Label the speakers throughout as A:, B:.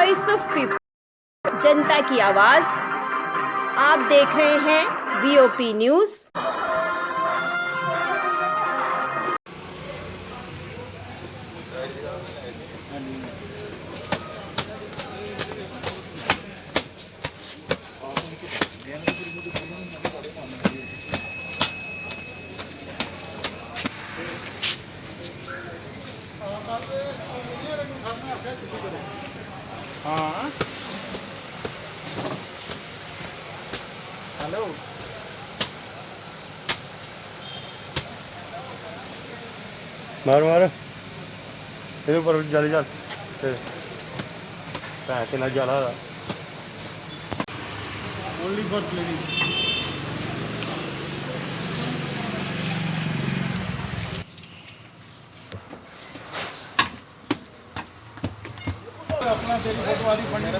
A: Voice of people, जनता की आवाज। आप देख रहे हैं वीओपी न्यूज।
B: हाँ हेलो
C: मारो मारो ਇਹਦੇ ਉੱਪਰ ਜਾਲੀ ਚੱਲ ਤੇ ਭੈਣ ਤੇ ਨਾਲ ਜਾਲਾ ਦਾ
B: ओनली फॉर क्लिनिक। अपना तेरी फोटोवारी बनने
C: का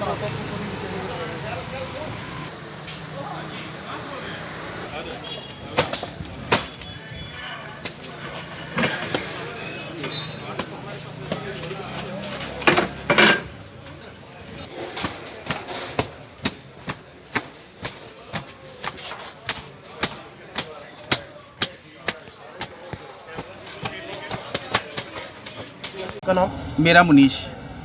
C: नाम
D: मेरा मुनीश।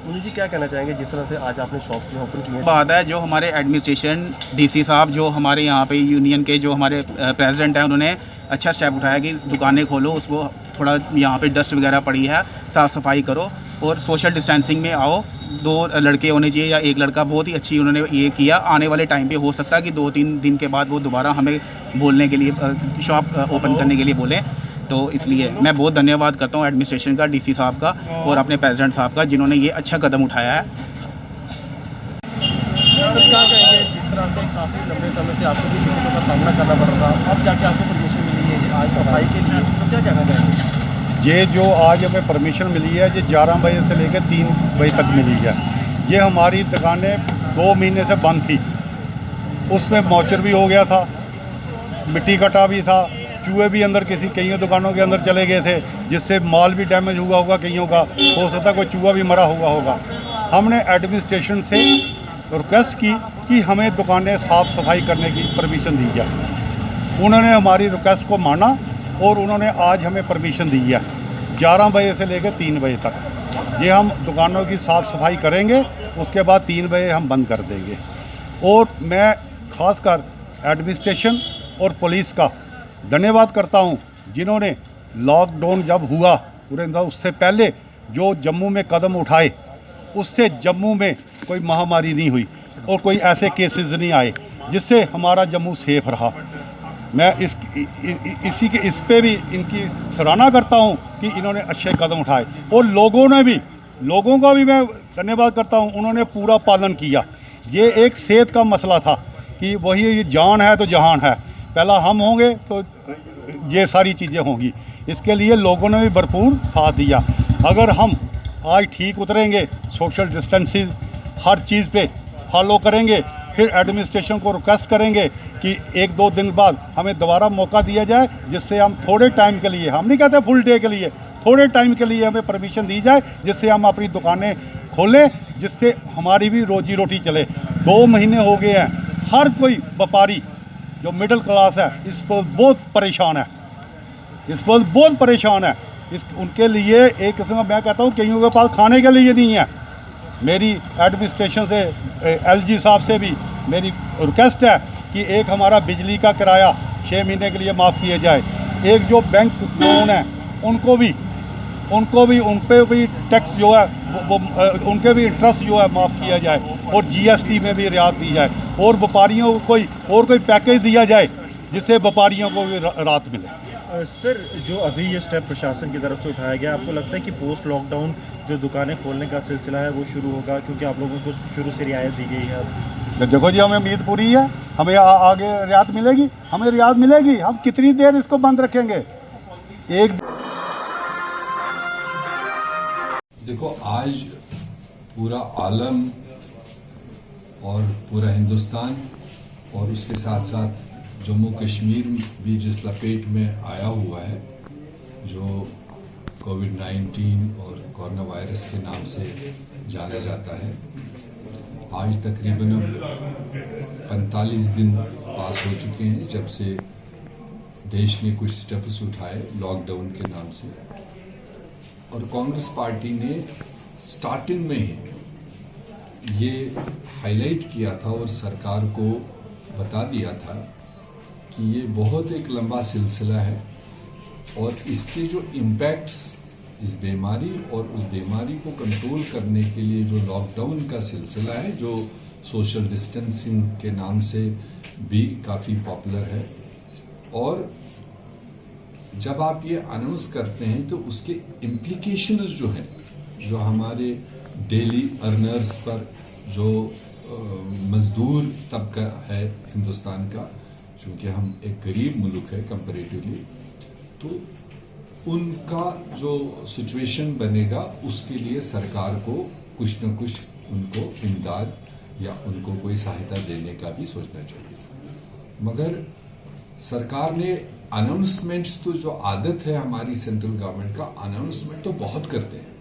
C: मुनीष जी क्या कहना चाहेंगे जिस तरह से आज आपने शॉप ओपन की है?
D: बात है जो हमारे एडमिनिस्ट्रेशन डीसी साहब जो हमारे यहाँ पे यूनियन के जो हमारे प्रेसिडेंट हैं उन्होंने अच्छा स्टेप उठाया कि दुकानें खोलो, उसको थोड़ा यहाँ पे डस्ट वगैरह पड़ी है साफ़ सफाई करो और सोशल डिस्टेंसिंग में आओ। 2 लड़के होने चाहिए या 1 लड़का, बहुत ही अच्छी उन्होंने ये किया। आने वाले टाइम पे हो सकता है कि 2-3 दिन के बाद वो दोबारा हमें बोलने के लिए शॉप ओपन करने के लिए बोलें। तो इसलिए मैं बहुत धन्यवाद करता हूँ एडमिनिस्ट्रेशन का, डीसी साहब का और अपने प्रेसिडेंट साहब का जिन्होंने ये अच्छा कदम उठाया है।
C: तो क्या कहेंगे जिस तरह से काफ़ी लंबे समय से आपको भी दिक्कतों का सामना करना पड़ रहा था, अब जाके आपको परमिशन मिली है आज सफाई के लिए, तो क्या कहना चाहेंगे?
E: ये जो आज हमें परमिशन मिली है ये 11 बजे से लेकर 3 बजे तक मिली है। ये हमारी दुकानें 2 महीने से बंद थी, उसमें मॉइस्चर भी हो गया था, मिट्टी कटा भी था, चूहे भी अंदर कईयों दुकानों के अंदर चले गए थे, जिससे माल भी डैमेज हुआ होगा कईयों का, हो सकता है कोई चूहा भी मरा हुआ होगा। हमने एडमिनिस्ट्रेशन से रिक्वेस्ट की कि हमें दुकानें साफ़ सफाई करने की परमिशन दी जाए। उन्होंने हमारी रिक्वेस्ट को माना और उन्होंने आज हमें परमिशन दी है 11 बजे से लेकर 3 बजे तक। ये हम दुकानों की साफ़ सफाई करेंगे, उसके बाद 3 बजे हम बंद कर देंगे। और मैं ख़ासकर एडमिनिस्ट्रेशन और पुलिस का धन्यवाद करता हूं जिन्होंने लॉकडाउन जब हुआ उससे पहले जो जम्मू में कदम उठाए, उससे जम्मू में कोई महामारी नहीं हुई और कोई ऐसे केसेस नहीं आए, जिससे हमारा जम्मू सेफ रहा। मैं इस पे भी इनकी सराहना करता हूं कि इन्होंने अच्छे कदम उठाए और लोगों का भी मैं धन्यवाद करता हूं, उन्होंने पूरा पालन किया। ये एक सेहत का मसला था कि वही ये जान है तो जहान है, पहला हम होंगे तो ये सारी चीज़ें होंगी। इसके लिए लोगों ने भी भरपूर साथ दिया। अगर हम आज ठीक उतरेंगे, सोशल डिस्टेंसिंग हर चीज़ पे फॉलो करेंगे, फिर एडमिनिस्ट्रेशन को रिक्वेस्ट करेंगे कि 1-2 दिन बाद हमें दोबारा मौका दिया जाए, जिससे हम थोड़े टाइम के लिए, हम नहीं कहते फुल डे के लिए, थोड़े टाइम के लिए हमें परमिशन दी जाए, जिससे हम अपनी दुकानें खोलें, जिससे हमारी भी रोजी रोटी चले। 2 महीने हो गए हैं, हर कोई व्यापारी जो मिडिल क्लास है इस पर बहुत परेशान है, उनके लिए एक किस्म का मैं कहता हूँ कईयों के पास खाने के लिए नहीं है। मेरी एडमिनिस्ट्रेशन से एलजी साहब से भी मेरी रिक्वेस्ट है कि एक हमारा बिजली का किराया 6 महीने के लिए माफ़ किया जाए। एक जो बैंक लोन है उन पे भी टैक्स जो है वो उनके भी इंटरेस्ट जो है माफ़ किया जाए और जीएसटी में भी रियायत दी जाए और व्यापारियों को कोई पैकेज दिया जाए जिससे व्यापारियों को भी राहत मिले।
C: सर, जो अभी ये स्टेप प्रशासन की तरफ से उठाया गया, आपको लगता है कि पोस्ट लॉकडाउन जो दुकानें खोलने का सिलसिला है वो शुरू होगा, क्योंकि आप लोगों को शुरू से रियायत दी गई है?
E: तो देखो जी, हमें उम्मीद पूरी है, हमें आगे रियायत मिलेगी, हम कितनी देर इसको बंद रखेंगे?
F: देखो, आज पूरा आलम और पूरा हिंदुस्तान और उसके साथ साथ जम्मू कश्मीर भी जिस लपेट में आया हुआ है, जो कोविड-19 और कोरोना वायरस के नाम से जाना जाता है, आज तकरीबन 45 दिन पास हो चुके हैं जब से देश ने कुछ स्टेप्स उठाए लॉकडाउन के नाम से, और कांग्रेस पार्टी ने स्टार्टिंग में ही ये हाईलाइट किया था और सरकार को बता दिया था कि ये बहुत एक लंबा सिलसिला है और इसके जो इम्पैक्ट्स इस बीमारी और उस बीमारी को कंट्रोल करने के लिए जो लॉकडाउन का सिलसिला है, जो सोशल डिस्टेंसिंग के नाम से भी काफ़ी पॉपुलर है, और जब आप ये अनाउंस करते हैं तो उसके इम्प्लीकेशंस जो हैं, जो हमारे डेली अर्नर्स पर, जो मजदूर तबका है हिंदुस्तान का, चूंकि हम एक गरीब मुल्क है कंपैरेटिवली, तो उनका जो सिचुएशन बनेगा उसके लिए सरकार को कुछ न कुछ उनको इमदाद या उनको कोई सहायता देने का भी सोचना चाहिए। मगर सरकार ने अनाउंसमेंट्स, तो जो आदत है हमारी सेंट्रल गवर्नमेंट का, अनाउंसमेंट तो बहुत करते हैं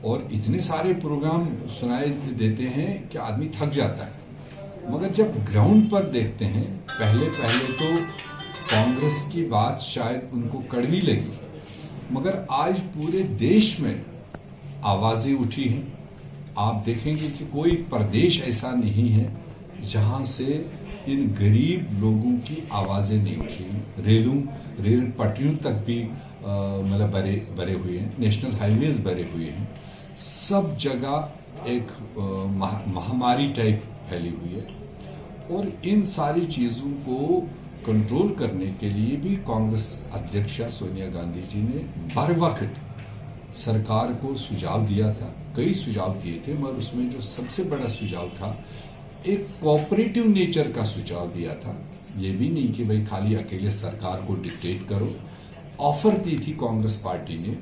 F: और इतने सारे प्रोग्राम सुनाए देते हैं कि आदमी थक जाता है। मगर जब ग्राउंड पर देखते हैं, पहले तो कांग्रेस की बात शायद उनको कड़वी लगी, मगर आज पूरे देश में आवाजें उठी हैं। आप देखेंगे कि कोई प्रदेश ऐसा नहीं है जहां से इन गरीब लोगों की आवाजें नहीं उठी। रेल पटरियों तक भी मतलब भरे हुए हैं, नेशनल हाईवेज भरे हुए हैं, सब जगह एक महामारी टाइप फैली हुई है। और इन सारी चीजों को कंट्रोल करने के लिए भी कांग्रेस अध्यक्षा सोनिया गांधी जी ने बर वक्त सरकार को सुझाव दिया था, कई सुझाव दिए थे, मगर उसमें जो सबसे बड़ा सुझाव था, एक कोऑपरेटिव नेचर का सुझाव दिया था। ये भी नहीं कि भाई खाली अकेले सरकार को डिक्टेट करो। ऑफर दी थी कांग्रेस पार्टी ने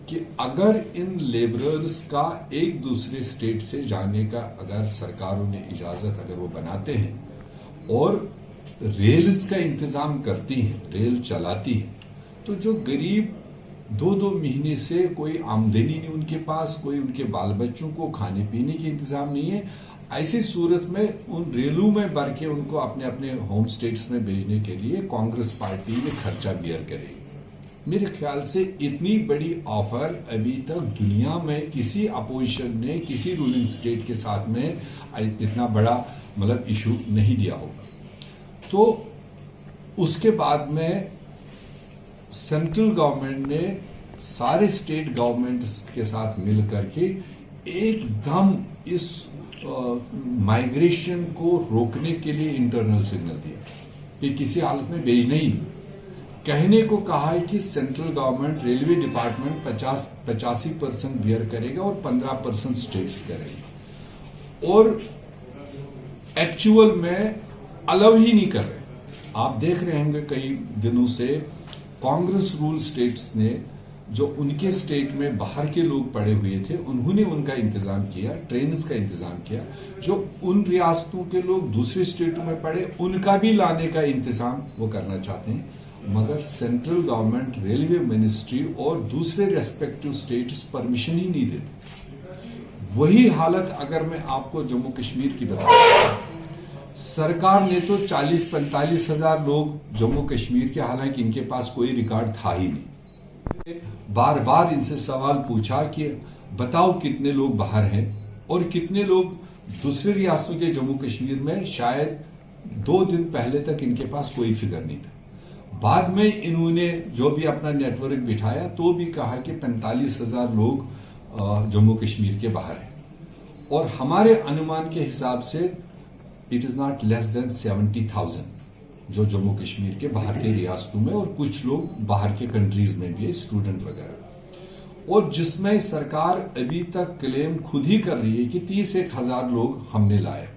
F: कि अगर इन लेबरर्स का एक दूसरे स्टेट से जाने का अगर सरकारों ने इजाजत अगर वो बनाते हैं और रेल्स का इंतजाम करती हैं, रेल चलाती है, तो जो गरीब 2-2 महीने से कोई आमदनी नहीं उनके पास, कोई उनके बाल बच्चों को खाने पीने के इंतजाम नहीं है, ऐसी सूरत में उन रेलों में भर के उनको अपने अपने होम स्टेट्स में भेजने के लिए कांग्रेस पार्टी ये खर्चा बियर करेगी। मेरे ख्याल से इतनी बड़ी ऑफर अभी तक दुनिया में किसी अपोजिशन ने किसी रूलिंग स्टेट के साथ में इतना बड़ा मतलब इशू नहीं दिया होगा। तो उसके बाद में सेंट्रल गवर्नमेंट ने सारे स्टेट गवर्नमेंट्स के साथ मिल करके एकदम इस माइग्रेशन को रोकने के लिए इंटरनल सिग्नल दिया कि किसी हालत में भेजना ही नहीं। कहने को कहा है कि central government, railway department 85% bear करेगा और 15% स्टेट्स करेगा, और एक्चुअल में अलाउ ही नहीं कर रहे। आप देख रहे होंगे कई दिनों से कांग्रेस रूल स्टेट्स ने, जो उनके स्टेट में बाहर के लोग पड़े हुए थे, उन्होंने उनका इंतजाम किया, ट्रेन का इंतजाम किया। जो उन रियासतों के लोग दूसरे स्टेटों में पड़े, उनका भी लाने का इंतजाम वो करना चाहते हैं। मगर सेंट्रल गवर्नमेंट, रेलवे मिनिस्ट्री और दूसरे रेस्पेक्टिव स्टेट्स परमिशन ही नहीं देते। वही हालत अगर मैं आपको जम्मू कश्मीर की बताऊं, सरकार ने तो 40-45 हजार लोग जम्मू कश्मीर के, हालांकि इनके पास कोई रिकॉर्ड था ही नहीं, बार बार इनसे सवाल पूछा कि बताओ कितने लोग बाहर हैं और कितने लोग दूसरे रियासतों के जम्मू कश्मीर में। शायद 2 दिन पहले तक इनके पास कोई फिगर नहीं था। बाद में इन्होंने जो भी अपना नेटवर्क बिठाया तो भी कहा कि 45 हजार लोग जम्मू कश्मीर के बाहर हैं, और हमारे अनुमान के हिसाब से it is not less than 70,000 जो जम्मू कश्मीर के बाहर के रियासतों में, और कुछ लोग बाहर के कंट्रीज में भी है, स्टूडेंट वगैरह। और जिसमें सरकार अभी तक क्लेम खुद ही कर रही है कि 31 हजार लोग हमने लाए,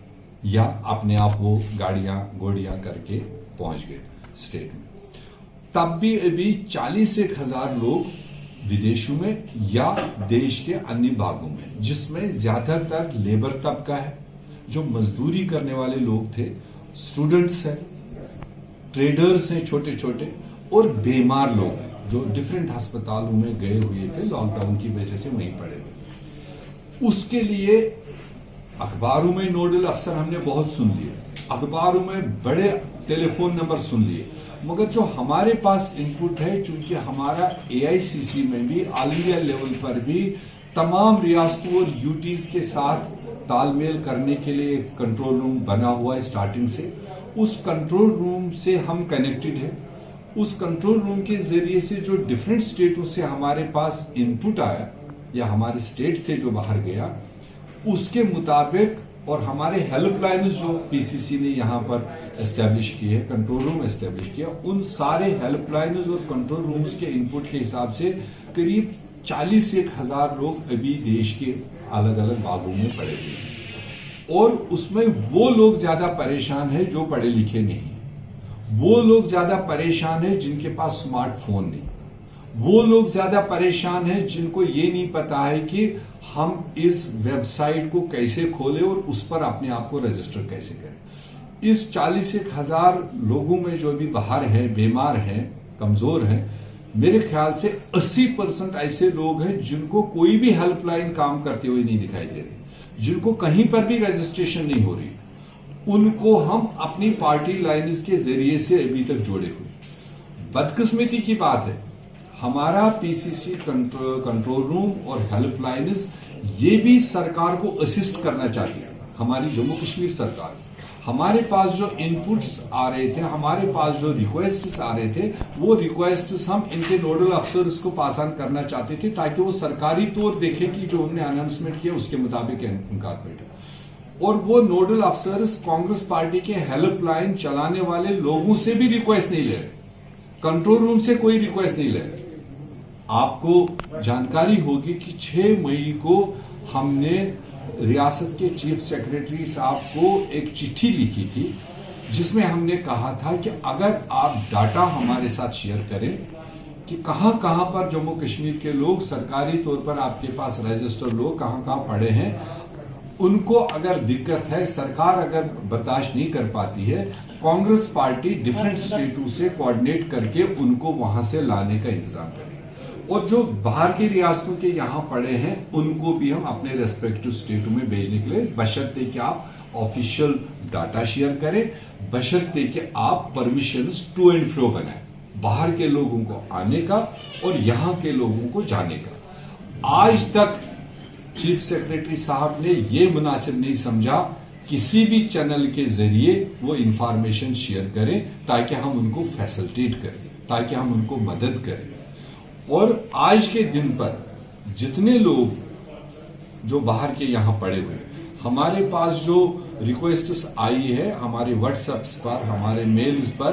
F: या अपने आप वो गोड़ियां करके पहुंच गए स्टेट में। तब भी अभी 40 हजार लोग विदेशों में या देश के अन्य भागों में, जिसमें ज्यादातर लेबर तबका है, जो मजदूरी करने वाले लोग थे, स्टूडेंट्स हैं, ट्रेडर्स हैं छोटे छोटे, और बीमार लोग जो डिफरेंट अस्पतालों में गए हुए थे लॉकडाउन की वजह से वहीं पड़े हुए। उसके लिए अखबारों में नोडल अफसर हमने बहुत सुन लिए, अखबारों में बड़े टेलीफोन नंबर सुन लिए, मगर जो हमारे पास इनपुट है, चूंकि हमारा एआईसीसी में भी ऑल इंडिया लेवल पर भी तमाम रियासतों और यूटीज के साथ तालमेल करने के लिए एक कंट्रोल रूम बना हुआ है स्टार्टिंग से। उस कंट्रोल रूम से हम कनेक्टेड है। उस कंट्रोल रूम के जरिए से जो डिफरेंट स्टेटों से हमारे पास इनपुट आया या हमारे स्टेट से जो बाहर गया, उसके मुताबिक, और हमारे हेल्पलाइन जो पीसीसी ने यहाँ पर एस्टेब्लिश किए, कंट्रोल रूम एस्टेब्लिश किया, उन सारे हेल्पलाइन और कंट्रोल रूम्स के इनपुट के हिसाब से करीब 40 से 1,000 लोग अभी देश के अलग अलग भागों में पड़े हुए हैं। और उसमें वो लोग ज्यादा परेशान है जो पढ़े लिखे नहीं, वो लोग ज्यादा परेशान है जिनके पास स्मार्टफोन नहीं, वो लोग ज्यादा परेशान हैं जिनको ये नहीं पता है कि हम इस वेबसाइट को कैसे खोलें और उस पर अपने आप को रजिस्टर कैसे करें। इस 40 से 1,000 लोगों में जो भी बाहर हैं, बीमार हैं, कमजोर हैं, मेरे ख्याल से 80% ऐसे लोग हैं जिनको कोई भी हेल्पलाइन काम करते हुए नहीं दिखाई दे रही, जिनको कहीं पर भी रजिस्ट्रेशन नहीं हो रही। उनको हम अपनी पार्टी लाइन्स के जरिए से अभी तक जोड़े हुए। बदकिस्मती की बात है, हमारा पीसीसी कंट्रोल रूम और हेल्पलाइन्स ये भी सरकार को असिस्ट करना चाहती है, हमारी जम्मू कश्मीर सरकार। हमारे पास जो इनपुट्स आ रहे थे, हमारे पास जो रिक्वेस्ट्स आ रहे थे, वो रिक्वेस्ट्स हम इनके नोडल अफसर्स को पास ऑन करना चाहते थे ताकि वो सरकारी तौर देखें कि जो हमने अनाउंसमेंट किया उसके मुताबिक इनकॉर्पोरेट है। और वो नोडल अफसर्स कांग्रेस पार्टी के हेल्पलाइन चलाने वाले लोगों से भी रिक्वेस्ट नहीं ले रहे, कंट्रोल रूम से कोई रिक्वेस्ट नहीं ले रहे। आपको जानकारी होगी कि 6 मई को हमने रियासत के चीफ सेक्रेटरी साहब को एक चिट्ठी लिखी थी जिसमें हमने कहा था कि अगर आप डाटा हमारे साथ शेयर करें कि कहां कहां पर जम्मू कश्मीर के लोग सरकारी तौर पर आपके पास रजिस्टर लोग कहां कहां पड़े हैं, उनको अगर दिक्कत है, सरकार अगर बर्दाश्त नहीं कर पाती है, कांग्रेस पार्टी डिफरेंट स्टेटों से कोऑर्डिनेट करके उनको वहां से लाने का इंतजाम करेगी। और जो बाहर की रियासतों के यहां पड़े हैं उनको भी हम अपने रेस्पेक्टिव स्टेटों में भेजने के लिए, बशर्ते कि आप ऑफिशियल डाटा शेयर करें, बशर्ते कि आप परमिशंस टू एंड फ्रो बनाएं, बाहर के लोगों को आने का और यहां के लोगों को जाने का। आज तक चीफ सेक्रेटरी साहब ने यह मुनासिब नहीं समझा किसी भी चैनल के जरिए वो इंफॉर्मेशन शेयर करें ताकि हम उनको फैसिलिटेट करें, ताकि हम उनको मदद करें। और आज के दिन पर जितने लोग जो बाहर के यहां पड़े हुए, हमारे पास जो रिक्वेस्ट्स आई है हमारे व्हाट्सएप्स पर, हमारे मेल्स पर,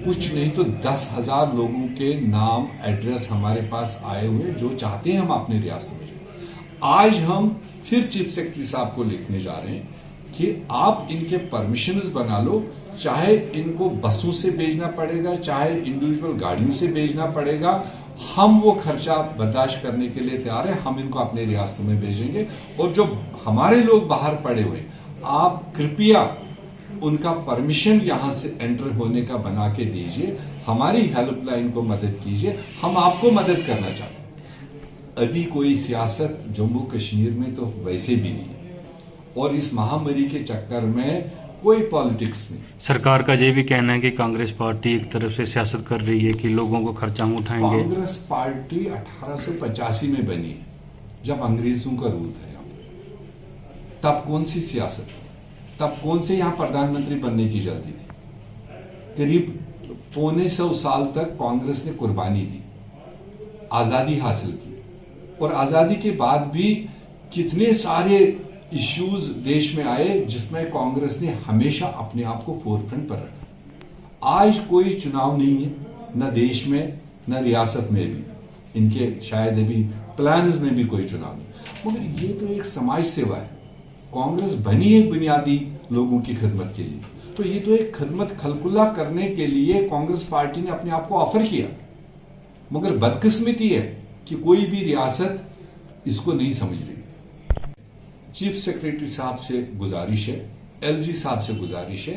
F: कुछ नहीं तो 10,000 लोगों के नाम एड्रेस हमारे पास आए हुए जो चाहते हैं हम अपने रियासत में। आज हम फिर चीफ सेक्रेटरी साहब को लिखने जा रहे हैं कि आप इनके परमिशंस बना लो, चाहे इनको बसों से भेजना पड़ेगा, चाहे इंडिविजुअल गाड़ियों से भेजना पड़ेगा, हम वो खर्चा बर्दाश्त करने के लिए तैयार है, हम इनको अपने रियासतों में भेजेंगे। और जो हमारे लोग बाहर पड़े हुए, आप कृपया उनका परमिशन यहां से एंटर होने का बना के दीजिए, हमारी हेल्पलाइन को मदद कीजिए, हम आपको मदद करना चाहते हैं। अभी कोई सियासत जम्मू कश्मीर में तो वैसे भी नहीं है और इस महामारी के चक्कर में कोई पॉलिटिक्स नहीं।
G: सरकार का ये भी कहना है कि कांग्रेस पार्टी एक तरफ से सियासत कर रही है कि लोगों को खर्चा हम उठाएंगे।
F: कांग्रेस पार्टी 1885 में बनी है, जब अंग्रेजों का रूल था यहाँ पर। तब कौन सी सियासत, तब कौन से यहाँ प्रधानमंत्री बनने की जल्दी थी? करीब 125 साल तक कांग्रेस ने कुर्बानी दी, आजादी हासिल की, और आजादी के बाद भी कितने सारे इश्यूज देश में आए जिसमें कांग्रेस ने हमेशा अपने आप को फोरफ्रंट पर रखा। आज कोई चुनाव नहीं है, न देश में न रियासत में भी, इनके शायद अभी प्लान्स में भी कोई चुनाव नहीं, मगर ये तो एक समाज सेवा है। कांग्रेस बनी है बुनियादी लोगों की खिदमत के लिए, तो ये तो एक खिदमत खलकुल्ला करने के लिए कांग्रेस पार्टी ने अपने आप को ऑफर किया। मगर बदकिस्मती है कि कोई भी रियासत इसको नहीं समझ रही। चीफ सेक्रेटरी साहब से गुजारिश है, एलजी साहब से गुजारिश है,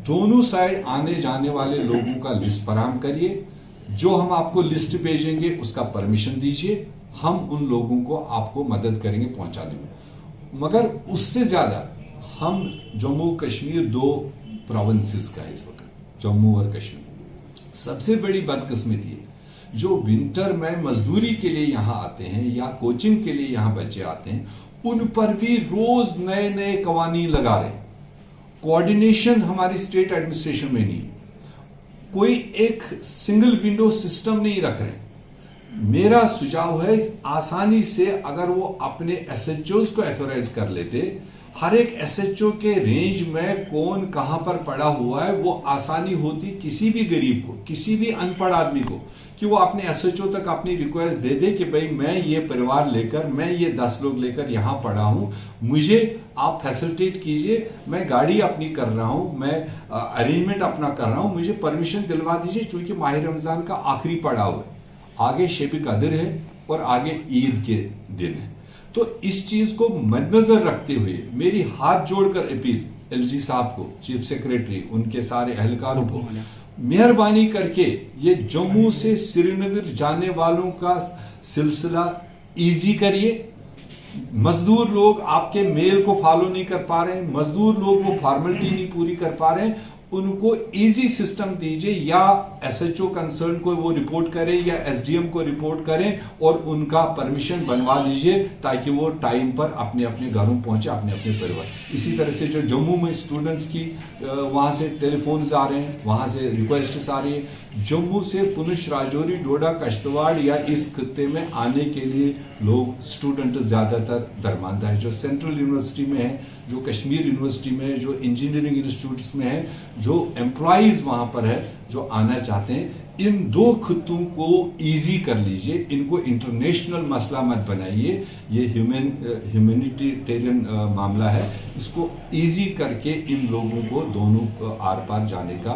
F: दोनों साइड आने जाने वाले लोगों का लिस्ट फराहम करिए, जो हम आपको लिस्ट भेजेंगे उसका परमिशन दीजिए, हम उन लोगों को आपको मदद करेंगे पहुंचाने में। मगर उससे ज्यादा हम जम्मू कश्मीर 2 प्रोविंसेस का इस वक्त, जम्मू और कश्मीर। सबसे बड़ी बदकिस्मती है जो विंटर में मजदूरी के लिए यहां आते हैं या कोचिंग के लिए यहां बच्चे आते हैं, उन पर भी रोज नए नए कवानीन लगा रहे हैं। कोऑर्डिनेशन हमारी स्टेट एडमिनिस्ट्रेशन में नहीं, कोई एक सिंगल विंडो सिस्टम नहीं रख रहे। मेरा सुझाव है आसानी से अगर वो अपने एसएचओज को ऑथोराइज कर लेते, हर एक एसएचओ के रेंज में कौन कहां पर पड़ा हुआ है, वो आसानी होती किसी भी गरीब को, किसी भी अनपढ़ आदमी को, कि वो अपने एसएचओ तक अपनी रिक्वेस्ट दे दे कि भाई मैं ये परिवार लेकर, मैं ये 10 लोग लेकर यहां पड़ा हूं, मुझे आप फैसिलिटेट कीजिए, मैं गाड़ी अपनी कर रहा हूं, मैं अरेंजमेंट अपना कर रहा हूं, मुझे परमिशन दिलवा दीजिए, क्योंकि माह रमजान का आखिरी पड़ाव है, आगे शेब कदर है और आगे ईद के दिन है। तो इस चीज को मद्देनजर रखते हुए मेरी हाथ जोड़कर अपील एलजी साहब को, चीफ सेक्रेटरी, उनके सारे एहलकारों को, मेहरबानी करके ये जम्मू से श्रीनगर जाने वालों का सिलसिला इजी करिए। मजदूर लोग आपके मेल को फॉलो नहीं कर पा रहे हैं, मजदूर लोग वो फॉर्मेलिटी नहीं पूरी कर पा रहे हैं, उनको इजी सिस्टम दीजिए, या एसएचओ कंसर्न को वो रिपोर्ट करें या एसडीएम को रिपोर्ट करें और उनका परमिशन बनवा लीजिए, ताकि वो टाइम पर अपने अपने घरों पहुंचे, अपने अपने परिवार। इसी तरह से जो जम्मू में स्टूडेंट्स की वहां से टेलीफोन्स आ रहे हैं, वहां से रिक्वेस्ट्स आ रही है, जम्मू से पुंछ, राजौरी, डोडा, किश्तवाड़ या इस खत्ते में आने के लिए लोग स्टूडेंट ज्यादातर दरमानदा है, जो सेंट्रल यूनिवर्सिटी में है, जो कश्मीर यूनिवर्सिटी में है, जो इंजीनियरिंग इंस्टीट्यूट्स में है, जो एम्प्लॉइज वहां पर है, जो आना चाहते हैं। इन 2 खत्तों को इजी कर लीजिए, इनको इंटरनेशनल मसला मत बनाइए, ये ह्यूमैनिटेरियन मामला है, इसको इजी करके इन लोगों को दोनों आर पार जाने का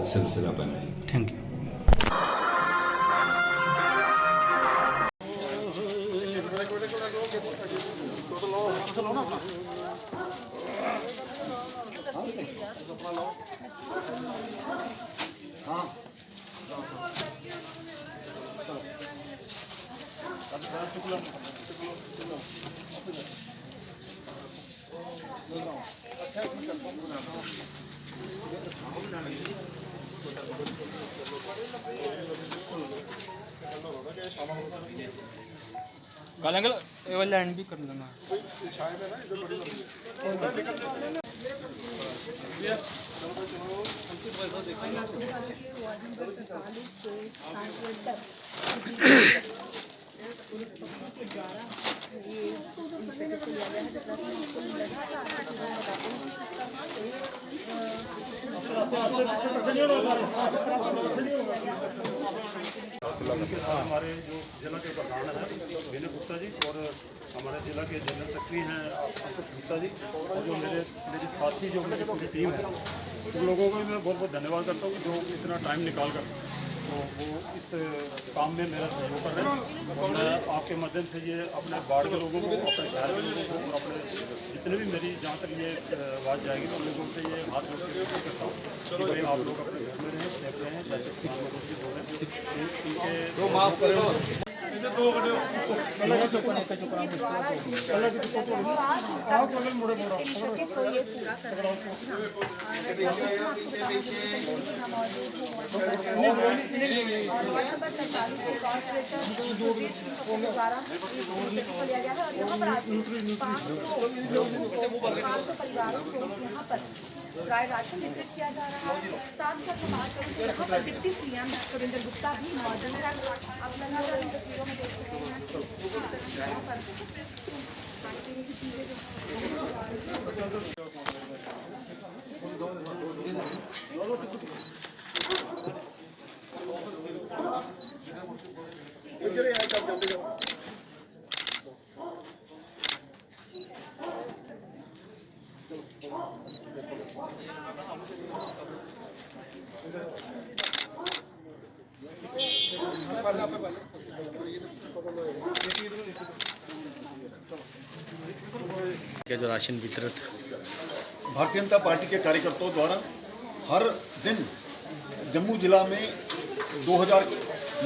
F: सिलसिला बनाइए।
G: Thank you.
H: गालेंगे ये वाला एंड भी कर लेना।
C: हमारे जो जिला के प्रधान हैं विनय गुप्ता जी, और हमारे जिला के जनरल सेक्रेटरी हैं अंकुश गुप्ता जी, और जो मेरे साथी जो मेरी पूरी टीम है, उन लोगों को मैं बहुत बहुत धन्यवाद करता हूँ जो इतना टाइम निकाल कर तो वो इस काम में मेरा सहयोग कर रहे हैं। और मैं आपके माध्यम से ये अपने बाढ़ के लोगों को, अपने शहर के लोगों को और अपने जितने भी मेरी जहाँ तक ये आवाज़ जाएगी तो लोगों से ये हाथ जोड़ के विनती करता हूँ कि भाई आप लोग अपने घर में रहें, सेफ रहें, जैसे प्रधानमंत्री जी बोले इनके
I: ड्राई राशन वितरित किया जा रहा है। साथ साथ बात करें तो यहाँ पर डिप्टी सीएम सुरेंद्र गुप्ता भी मौजूद है। आप लगातार इन तस्वीरों में देख सकते हैं यहाँ पर
H: जो राशन वितरित
B: भारतीय जनता पार्टी के कार्यकर्ताओं द्वारा हर दिन जम्मू जिला में 2000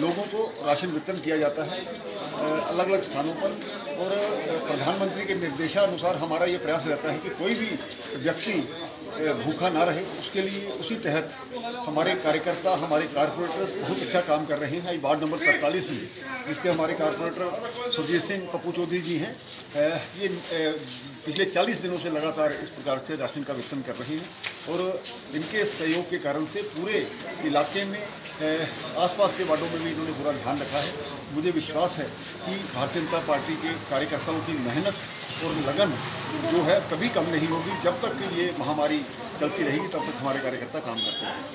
B: लोगों को राशन वितरण किया जाता है अलग अलग स्थानों पर। और प्रधानमंत्री के निर्देशानुसार हमारा ये प्रयास रहता है कि कोई भी व्यक्ति भूखा ना रहे, उसके लिए उसी तहत हमारे कार्यकर्ता, हमारे कारपोरेटर्स बहुत अच्छा काम कर रहे हैं। वार्ड नंबर 43 में जिसके हमारे कारपोरेटर सुरजीत सिंह पप्पू चौधरी जी हैं, ये पिछले 40 दिनों से लगातार इस प्रकार से राशन का वितरण कर रहे हैं। और इनके सहयोग के कारण से पूरे इलाके में आसपास के वार्डों में भी इन्होंने पूरा ध्यान रखा है। मुझे विश्वास है कि भारतीय जनता पार्टी के कार्यकर्ताओं की मेहनत और लगन जो है कभी कम नहीं होगी। जब तक ये महामारी चलती रहेगी तब तक हमारे कार्यकर्ता काम करते रहेंगे।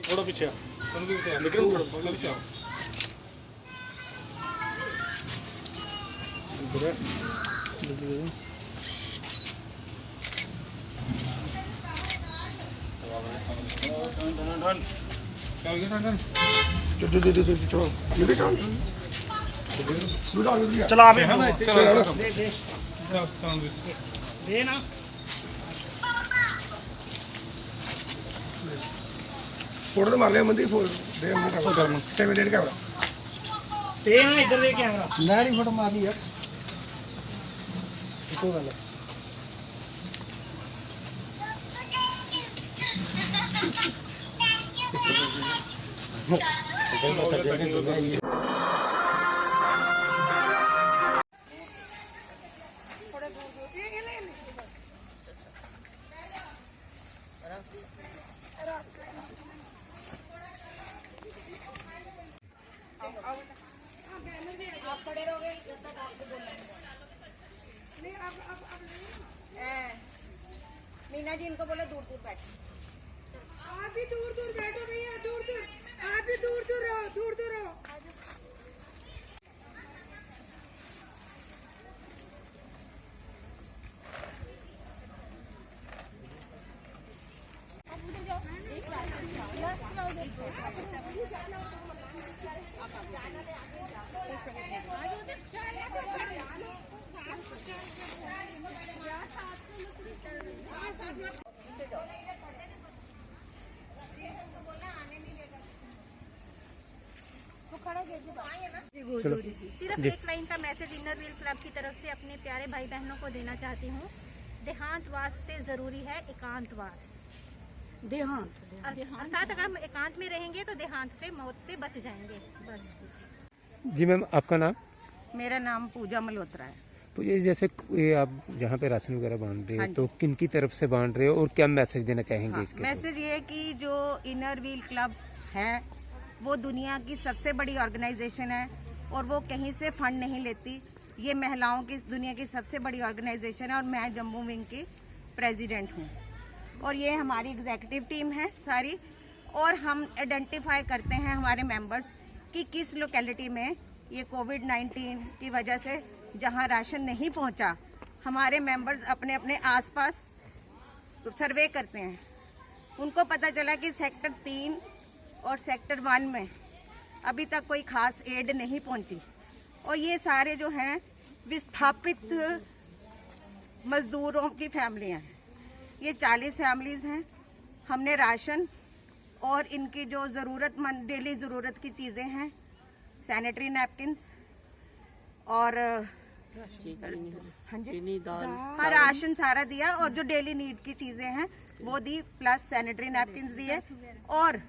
C: थोड़ा पीछे थोड़ा पीछे चला ना
J: फोटो तो मार लिया मंदिर फोटो दे हमने 7 कैमरा
H: ते ना इधर दे कैमरा
J: नहीं फोटो मार लिया तो वाला
I: आप खड़े रहोगे जब तक आपको बोलना है। मीना जी इनको बोलो दूर दूर बैठो।
K: आप भी दूर दूर बैठो भैया, दूर दूर आप भी दूर दूर रहो, दूर दूर रहो।
I: सिर्फ एक लाइन का मैसेज इनर व्हील क्लब की तरफ से अपने प्यारे भाई बहनों को देना चाहती हूँ। देहांतवास से जरूरी है एकांतवास। अर्थात अगर हम एकांत में रहेंगे तो देहांत से, मौत से बच जाएंगे। बस।
J: जी मैम, आपका नाम?
I: मेरा नाम पूजा मल्होत्रा है।
J: तो ये जैसे ये आप जहाँ पे राशन वगैरह बांट रहे हो, तो किन की तरफ से बांट रहे हो और क्या मैसेज देना चाहेंगे इसके?
I: मैसेज ये है कि जो इनर व्हील क्लब है वो दुनिया की सबसे बड़ी ऑर्गेनाइजेशन है और वो कहीं से फंड नहीं लेती। ये महिलाओं की इस दुनिया की सबसे बड़ी ऑर्गेनाइजेशन है और मैं जम्मू विंग की प्रेसिडेंट हूँ। और ये हमारी एग्जीक्यूटिव टीम है सारी, और हम आइडेंटिफाई करते हैं हमारे मेंबर्स कि किस लोकेलिटी में ये कोविड-19 की वजह से जहाँ राशन नहीं पहुँचा, हमारे मेंबर्स अपने अपने आसपास सर्वे करते हैं। उनको पता चला कि सेक्टर 3 और सेक्टर 1 में अभी तक कोई खास एड नहीं पहुंची, और ये सारे जो हैं विस्थापित मजदूरों की फैमिलियां हैं। ये 40 फैमिलीज हैं। हमने राशन और इनकी जो ज़रूरतमंद डेली ज़रूरत की चीज़ें हैं, सैनिटरी नैपकिन्स और हाँ जी हाँ, राशन सारा दिया, और जो डेली नीड की चीज़ें हैं वो दी, प्लस सैनिटरी नैपकिन्स दिए। और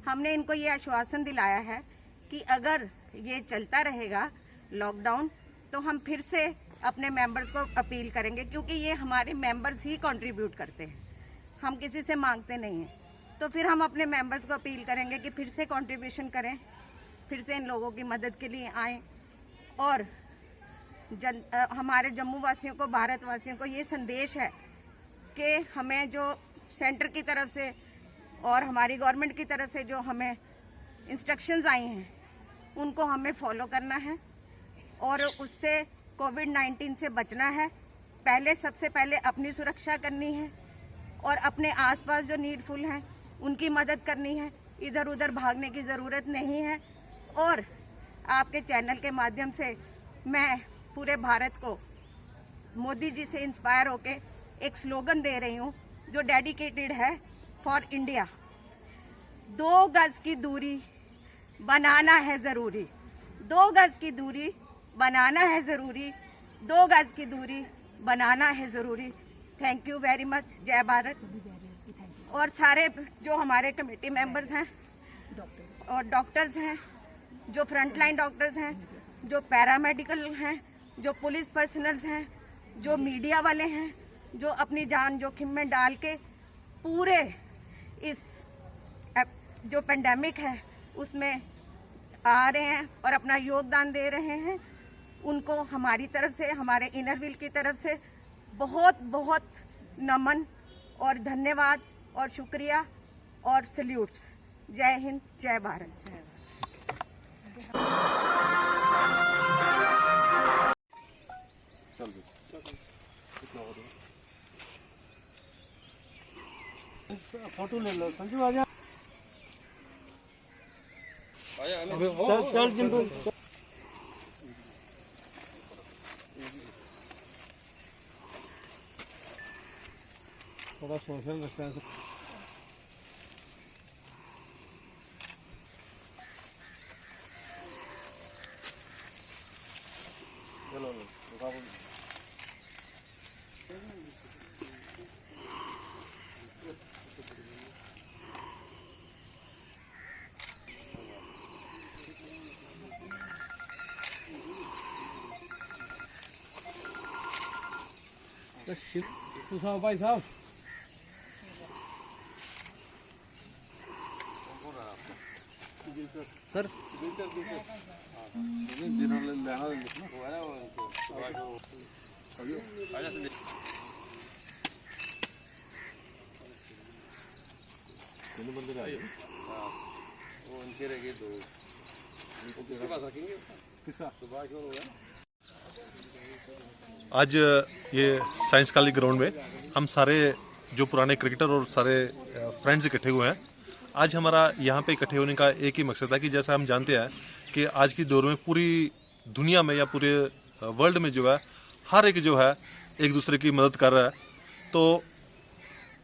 I: हमने इनको ये आश्वासन दिलाया है कि अगर ये चलता रहेगा लॉकडाउन तो हम फिर से अपने मेंबर्स को अपील करेंगे, क्योंकि ये हमारे मेंबर्स ही कंट्रीब्यूट करते हैं, हम किसी से मांगते नहीं हैं। तो फिर हम अपने मेंबर्स को अपील करेंगे कि फिर से कंट्रीब्यूशन करें, फिर से इन लोगों की मदद के लिए आएँ। और हमारे जम्मू वासियों को, भारतवासियों को ये संदेश है कि हमें जो सेंटर की तरफ से और हमारी गवर्नमेंट की तरफ से जो हमें इंस्ट्रक्शंस आई हैं उनको हमें फॉलो करना है और उससे कोविड-19 से बचना है। पहले सबसे पहले अपनी सुरक्षा करनी है और अपने आसपास जो नीडफुल हैं उनकी मदद करनी है। इधर उधर भागने की ज़रूरत नहीं है। और आपके चैनल के माध्यम से मैं पूरे भारत को मोदी जी से इंस्पायर होके एक स्लोगन दे रही हूँ जो डेडिकेटेड है फॉर इंडिया। 2 गज की दूरी बनाना है जरूरी, 2 गज की दूरी बनाना है जरूरी, 2 गज की दूरी बनाना है जरूरी। Thank you very much. जय भारत। और सारे जो हमारे कमेटी मेंबर्स हैं और डॉक्टर्स हैं, जो फ्रंटलाइन डॉक्टर्स हैं, जो पैरामेडिकल हैं, जो पुलिस पर्सनल्स हैं, जो मीडिया वाले हैं, जो अपनी जान जोखिम में डाल के पूरे इस जो पेंडेमिक है उसमें आ रहे हैं और अपना योगदान दे रहे हैं, उनको हमारी तरफ से, हमारे इनर व्हील की तरफ से बहुत बहुत नमन और धन्यवाद और शुक्रिया और सल्यूट्स। जय हिंद, जय भारत।
C: फोटो ले लो संजू, आजा। चल जिंदू। थोड़ा सोशल डिस्टेंस। भाई साहब सर उनके रह गए 2, किसके पास रखेंगे? किसका? सुभाष और होगा।
L: आज ये साइंस कॉलेज ग्राउंड में हम सारे जो पुराने क्रिकेटर और सारे फ्रेंड्स इकट्ठे हुए हैं। आज हमारा यहाँ पे इकट्ठे होने का एक ही मकसद है कि जैसा हम जानते हैं कि आज की दौर में पूरी दुनिया में या पूरे वर्ल्ड में जो है हर एक जो है एक दूसरे की मदद कर रहा है। तो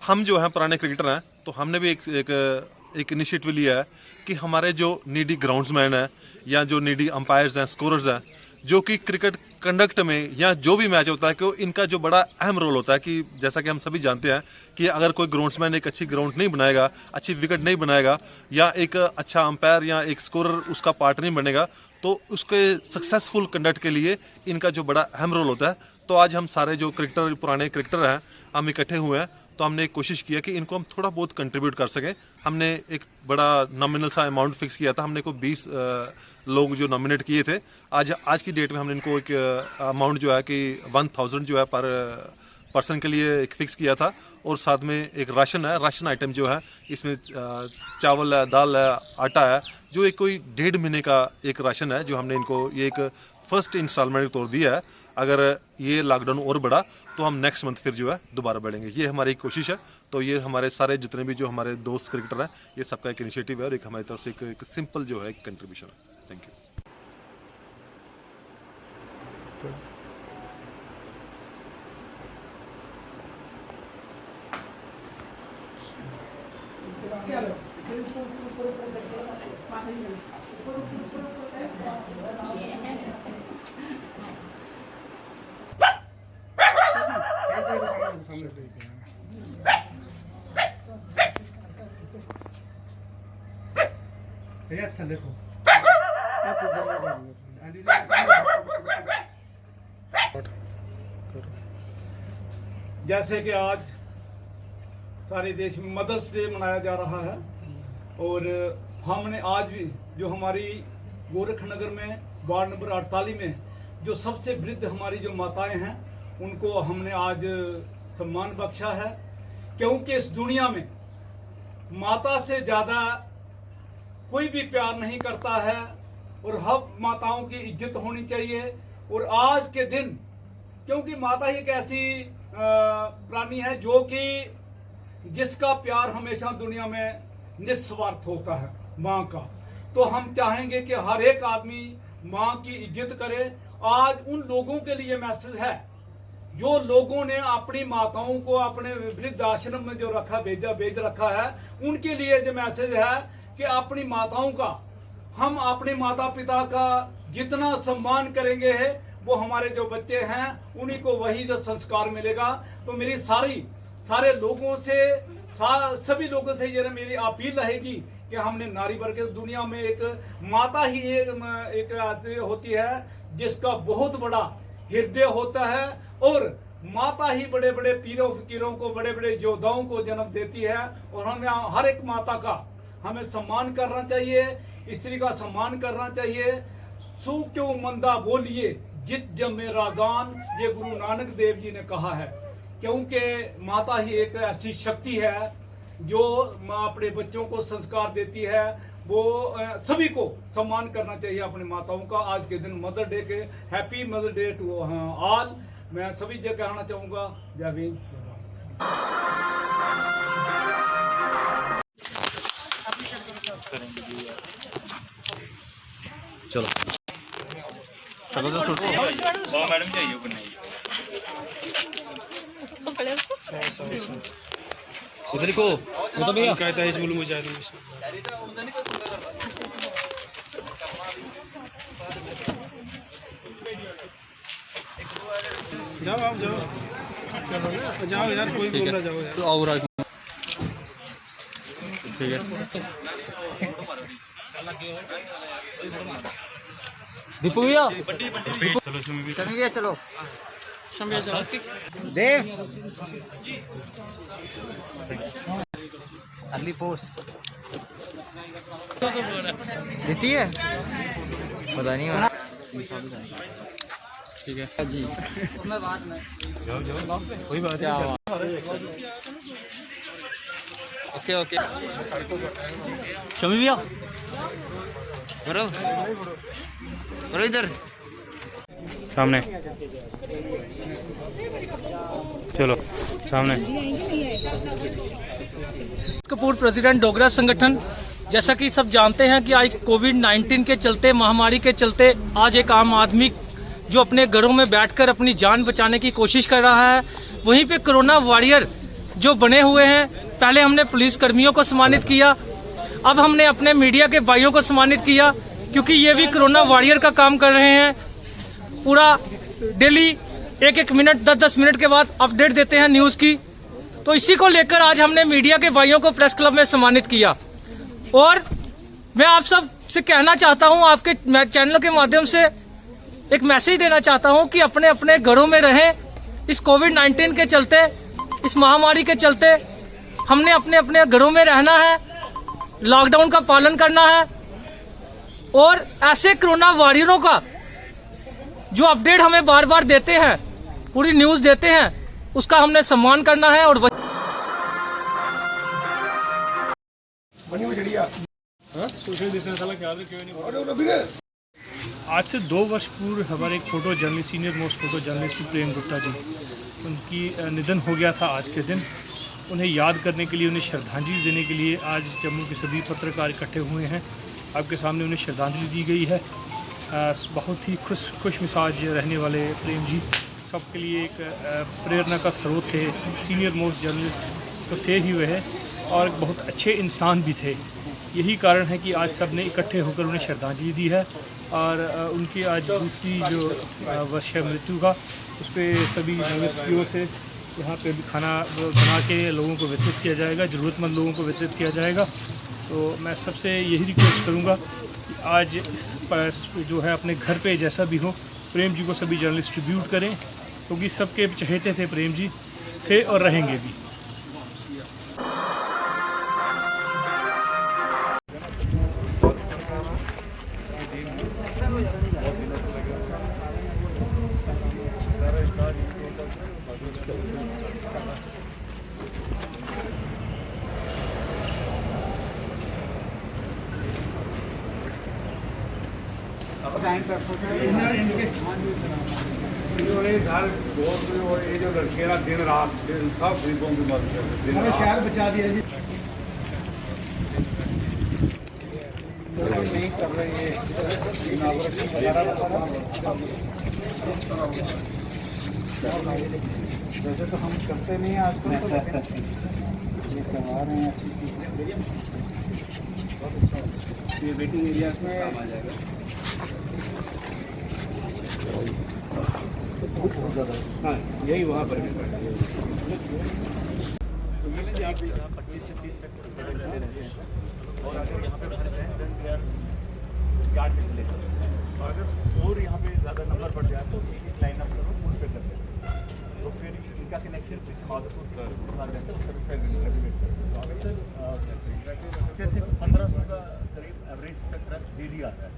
L: हम जो हैं पुराने क्रिकेटर हैं, तो हमने भी एक इनिशिएटिव लिया है कि हमारे जो नीडी ग्राउंड्समैन हैं या जो नीडी अंपायर्स हैं, स्कोरर्स हैं, जो कि क्रिकेट कंडक्ट में या जो भी मैच होता है कि इनका जो बड़ा अहम रोल होता है कि जैसा कि हम सभी जानते हैं कि अगर कोई ग्राउंड्समैन एक अच्छी ग्राउंड नहीं बनाएगा, अच्छी विकेट नहीं बनाएगा या एक अच्छा अंपायर या एक स्कोरर उसका पार्ट नहीं बनेगा, तो उसके सक्सेसफुल कंडक्ट के लिए इनका जो बड़ा अहम रोल होता है। तो आज हम सारे जो क्रिकेटर, पुराने क्रिकेटर हैं, हम इकट्ठे हुए हैं। तो हमने एक कोशिश किया कि इनको हम थोड़ा बहुत कंट्रीब्यूट कर सकें। हमने एक बड़ा नॉमिनल सा अमाउंट फिक्स किया था। हमने को 20 लोग जो नॉमिनेट किए थे, आज की डेट में हमने इनको एक अमाउंट जो है कि 1000 जो है पर पर्सन के लिए एक फिक्स किया था। और साथ में एक राशन है, राशन आइटम जो है इसमें चावल है, दाल है, आटा है, जो एक कोई 1.5 महीने का एक राशन है जो हमने इनको ये एक फर्स्ट इंस्टॉलमेंट के तौर दिया है। अगर ये लॉकडाउन और बढ़ा तो हम नेक्स्ट मंथ फिर जो है दोबारा बढ़ेंगे। ये हमारी कोशिश है। तो ये हमारे सारे जितने भी जो हमारे दोस्त क्रिकेटर हैं, ये सबका एक इनिशिएटिव है और एक हमारी तरफ से एक सिंपल जो है कंट्रीब्यूशन है। Thank you.
M: देखो
C: जैसे कि आज सारे देश में मदर्स डे मनाया जा रहा है और हमने आज भी जो हमारी गोरखनगर में वार्ड नंबर 48 में जो सबसे वृद्ध हमारी जो माताएं हैं उनको हमने आज सम्मान बख्शा है, क्योंकि इस दुनिया में माता से ज़्यादा कोई भी प्यार नहीं करता है और हर माताओं की इज्जत होनी चाहिए। और आज के दिन क्योंकि माता ही एक ऐसी प्राणी है जो कि जिसका प्यार हमेशा दुनिया में निस्वार्थ होता है, माँ का। तो हम चाहेंगे कि हर एक आदमी माँ की इज्जत करे। आज उन लोगों के लिए मैसेज है
M: जो लोगों ने अपनी माताओं को अपने वृद्ध आश्रम में जो भेज रखा है, उनके लिए जो मैसेज है कि अपनी माताओं का, हम अपने माता पिता का जितना सम्मान करेंगे है, वो हमारे जो बच्चे हैं उन्हीं को वही जो संस्कार मिलेगा। तो मेरी सारे लोगों से, सभी लोगों से ये मेरी अपील रहेगी कि हमने नारी वर्ग के दुनिया में एक माता ही एक होती है जिसका बहुत बड़ा हृदय होता है, और माता ही बड़े बड़े पीरों फकीरों को, बड़े बड़े योद्धाओं को जन्म देती है। और हमें हर एक माता का हमें सम्मान करना चाहिए, स्त्री का सम्मान करना चाहिए। सू क्यों मंदा बोलिए जित जमे राजान, ये गुरु नानक देव जी ने कहा है। क्योंकि माता ही एक ऐसी शक्ति है जो अपने बच्चों को संस्कार देती है। वो सभी को सम्मान करना चाहिए अपनी माताओं का। आज के दिन मदर डे के happy mother day to all. मैं सभी जगह कहना चाहूँगा, जय भीम।
G: चलो मैडम चाहिए उधर को तो भैया कहता है इसमें मुझे
H: जाओ आप जाओ यार, कोई बोल रहा, जाओ यार।
G: तो और ठीक है दीपू भैया, चलो चलो देव अगली पोस्ट देती है, पता नहीं है। ठीक है जी, मैं बाद में कोई बात नहीं। ओके ओके शमी भैया करो इधर सामने, चलो सामने।
H: कपूर प्रेसिडेंट डोगरा संगठन। जैसा कि सब जानते हैं कि आज कोविड-19 के चलते, महामारी के चलते, आज एक आम आदमी जो अपने घरों में बैठकर अपनी जान बचाने की कोशिश कर रहा है, वहीं पे कोरोना वॉरियर जो बने हुए हैं। पहले हमने पुलिस कर्मियों को सम्मानित किया, अब हमने अपने मीडिया के भाइयों को सम्मानित किया, क्योंकि ये भी कोरोना वॉरियर का काम कर रहे हैं। पूरा डेली एक मिनट 10 मिनट के बाद अपडेट देते हैं न्यूज की। तो इसी को लेकर आज हमने मीडिया के भाइयों को प्रेस क्लब में सम्मानित किया। और मैं आप सब से कहना चाहता हूं, आपके चैनल के माध्यम से एक मैसेज देना चाहता हूं कि अपने अपने घरों में रहें। इस कोविड-19 के चलते, इस महामारी के चलते हमने अपने अपने घरों में रहना है, लॉकडाउन का पालन करना है, और ऐसे कोरोना वॉरियरों का जो अपडेट हमें बार बार देते हैं, पूरी न्यूज देते हैं, उसका हमने सम्मान करना है। और
C: आज से 2 वर्ष पूर्व हमारे एक photo journalist, senior most photo journalist Prem Gupta ji, उनकी निधन हो गया था आज के दिन। उन्हें याद करने के लिए, उन्हें श्रद्धांजलि देने के लिए आज जम्मू के सभी पत्रकार इकट्ठे हुए हैं। आपके सामने उन्हें श्रद्धांजलि दी गई है। बहुत ही खुश मिजाज रहने वाले प्रेम जी सबके लिए एक प्रेरणा का स्रोत थे। सीनियर मोस्ट जर्नलिस्ट तो थे ही वह, और बहुत अच्छे इंसान भी थे। यही कारण है कि आज सब ने इकट्ठे होकर उन्हें श्रद्धांजलि दी है। और उनकी आज दूसरी जो वर्ष है मृत्यु का, उस पर सभी जर्नलिस्ट की ओर से यहाँ पे भी खाना बना के लोगों को वितरित किया जाएगा, ज़रूरतमंद लोगों को वितरित किया जाएगा। तो मैं सबसे यही रिक्वेस्ट करूँगा कि आज इस जो है अपने घर पे जैसा भी हो, प्रेम जी को सभी जर्नलिस्ट ट्रिब्यूट करें, क्योंकि सबके चहेते थे प्रेम जी, थे और रहेंगे भी।
E: ये जो लड़के ना दिन रात सब गरीबों की मदद करते हैं, शहर बचा दिया जी। नहीं कर रहे हैं
J: वैसे तो हम करते नहीं हैं आजकल, तो लेकिन ये करवा रहे हैं अच्छी चीज़। बहुत अच्छा, ये वेटिंग एरिया में काम आ जाएगा। हाँ, यही वहाँ पर भी पड़ेगा।
C: तो ये लीजिए आप यहाँ 25 से 30% दे रहे हैं, और अगर यहाँ पे भर जाए देन वी आर गार्ड में चले जाते हैं, और अगर और यहाँ पे ज़्यादा नंबर बढ़ जाए तो एक एक लाइन अप करो फुल पे कर देते हैं, तो फिर इनका कनेक्शन पीछे माधोपुर के साथ रहता है, उसका रेगुलेट करते हैं। तो अगर सर जैसे 1500 का करीब एवरेज से ट्रक डेली आ रहा है,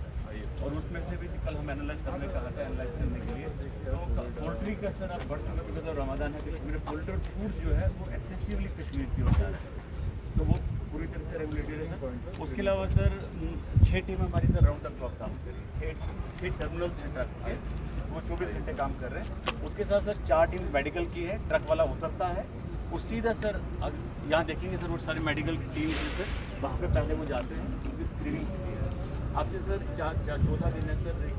C: और उसमें से भी कल हम एनालाइज हमने कहा था एनालाइज करने के लिए, तो पोल्ट्री का सर आप बढ़ चुका बिकॉज रमज़ान है, कश्मीर पोल्ट्री फूड जो है वो एक्सेसिवली कश्मीर की हो जा रहा है, तो वो पूरी तरह से रेगुलेटेड है सर। उसके अलावा सर 6 टीम हमारी सर राउंड द क्लॉक काम कर रही है, 6 टर्मिनल्स हैं ट्रक्स के, वो 24 घंटे काम कर रहे हैं। उसके साथ सर 4 टीम मेडिकल की है, ट्रक वाला उतरता है वो सीधा सर यहाँ देखेंगे सर वो सारी मेडिकल टीम है सर, वहाँ पे पहले वो जाते हैं, उनकी स्क्रीनिंग होती है। आपसे सर चौथा दिन है सर एक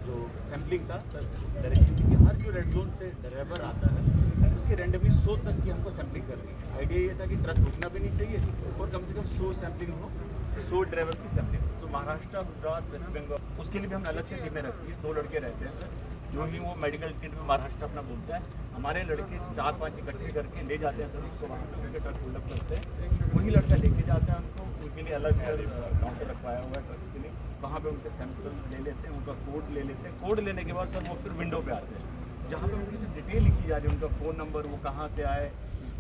C: जो सैम्पलिंग का सर डायरेक्शन की हर जो रेड जोन से ड्राइवर आता है उसके रेंडमली 100 तक की हमको सैम्पलिंग करनी है। आइडिया ये था कि ट्रक रुकना भी नहीं चाहिए और कम से कम 100 सैम्पलिंग हो, 100 ड्राइवर्स की सैम्पलिंग। तो महाराष्ट्र, गुजरात, वेस्ट बंगाल उसके लिए भी हमने अलग से टीमें रखी है, 2 लड़के रहते हैं सर, जो ही वो मेडिकल किट में महाराष्ट्र अपना बोलता है, हमारे लड़के 4-5 इकट्ठे करके ले जाते हैं सर उसको, वहाँ पर उनके ट्रक होल्डअप करते हैं, वही लड़का लेके जाता है उनको, उनके लिए अलग सर काउंटर रखवाया हुआ है ट्रक्स के लिए, वहाँ पे उनके सैंपल ले लेते हैं, उनका कोड ले लेते हैं, कोड लेने के बाद सर वो फिर विंडो पे आते हैं जहाँ पे उनकी सिर्फ डिटेल लिखी जा रही है, उनका फ़ोन नंबर, वो कहाँ से आए,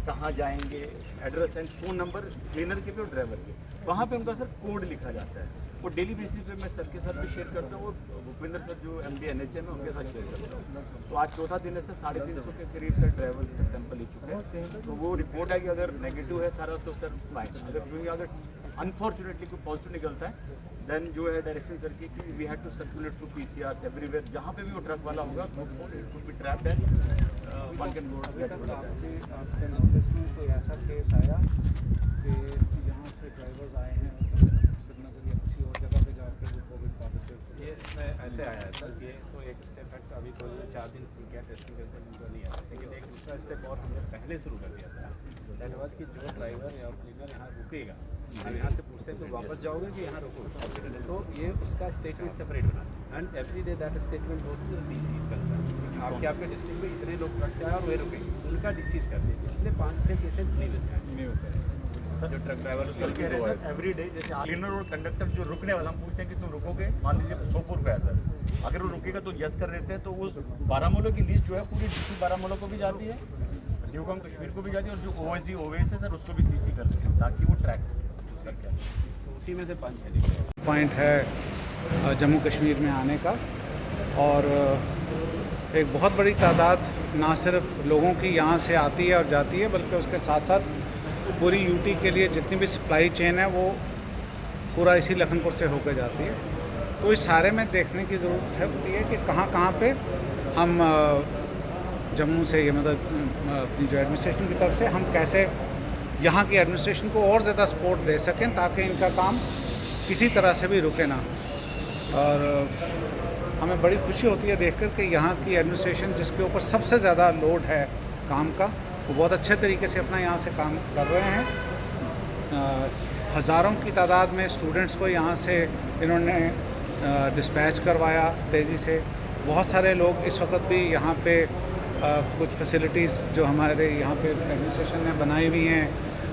C: कहाँ जाएंगे, address and phone number cleaner के भी और ड्राइवर के, वहाँ पे उनका सर कोड लिखा जाता है। वो डेली बेसिस पे मैं सर के साथ भी शेयर करता हूँ, वो भूपेंद्र सर जो MD NHM है उनके साथ शेयर करता हूँ। तो आज चौथा दिन है सर, 350 के करीब सर ड्राइवर्स का सैंपल ले चुके हैं, तो वो रिपोर्ट है कि अगर नेगेटिव है सारा तो सर फाइन, अगर अनफॉर्चुनेटली कोई पॉजिटिव निकलता है देन जो है डायरेक्शन सर की कि we have to circulate through PCRs everywhere, जहाँ पे भी वो ट्रक वाला होगा तो it could be trapped and one can go.
J: आपके नोटिस में कोई ऐसा केस आया कि यहाँ से ड्राइवर्स आए हैं श्रीनगर या किसी और जगह पे जाकर वो कोविड पॉजिटिव?
N: ये इसमें ऐसे आया है सर, ये तो एक स्टेप है, अभी तो 4 दिन क्या टेस्टिंग करके उनको नहीं आया, लेकिन एक दूसरा स्टेप और हमने पहले शुरू कर दिया था, दैट वाज कि जो ड्राइवर या क्लीनर यहाँ रुकेगा, आप यहाँ से पूछते हैं तो वापस जाओगे कि यहाँ रुकोगे, तो ये उसका स्टेटमेंट सेपरेट बना and every day that statement goes to DC करता है, आपके आपके डिस्ट्रिक्ट में इतने लोग ट्रक से आए और वे रुकेंगे, उनका डिसीज कर देंगे, इसलिए 5-6 केसेज नहीं बचे जो ट्रक ड्राइवर सर कह रहे हैं सर एवरी डे, जैसे क्लीनर और कंडक्टर जो रुकने वाला हम पूछते हैं कि तुम रुकोगे, मान लीजिए सोपुर पे है सर, अगर वो रुकेगा तो यस कर देते हैं, तो उस बारामूला की लिस्ट जो है पूरी DC बारामूला को भी जाती है, ड्यूकॉम कश्मीर को भी जाती है, और जो OSD OVS है सर उसको भी CC कर देते हैं ताकि वो ट्रैक सर क्या, तो उसी में से 5-6
J: पॉइंट है जम्मू कश्मीर में आने का, और एक बहुत बड़ी तादाद ना सिर्फ लोगों की यहाँ से आती है और जाती है, बल्कि उसके साथ साथ पूरी यूटी के लिए जितनी भी सप्लाई चेन है वो पूरा इसी लखनपुर से होकर जाती है। तो इस सारे में देखने की ज़रूरत है कि कहाँ पे हम जम्मू से ये मतलब अपनी जो एडमिनिस्ट्रेशन की तरफ से हम कैसे यहाँ की एडमिनिस्ट्रेशन को और ज़्यादा सपोर्ट दे सकें ताकि इनका काम किसी तरह से भी रुके ना। और हमें बड़ी खुशी होती है देखकर कि यहाँ की एडमिनिस्ट्रेशन जिसके ऊपर सबसे ज़्यादा लोड है काम का, वो बहुत अच्छे तरीके से अपना यहाँ से काम कर रहे हैं। हज़ारों की तादाद में स्टूडेंट्स को यहाँ से इन्होंने डिस्पैच करवाया तेज़ी से। बहुत सारे लोग इस वक्त भी यहाँ पे कुछ फैसिलिटीज़ जो हमारे यहाँ पे एडमिनिस्ट्रेशन ने बनाई हुई हैं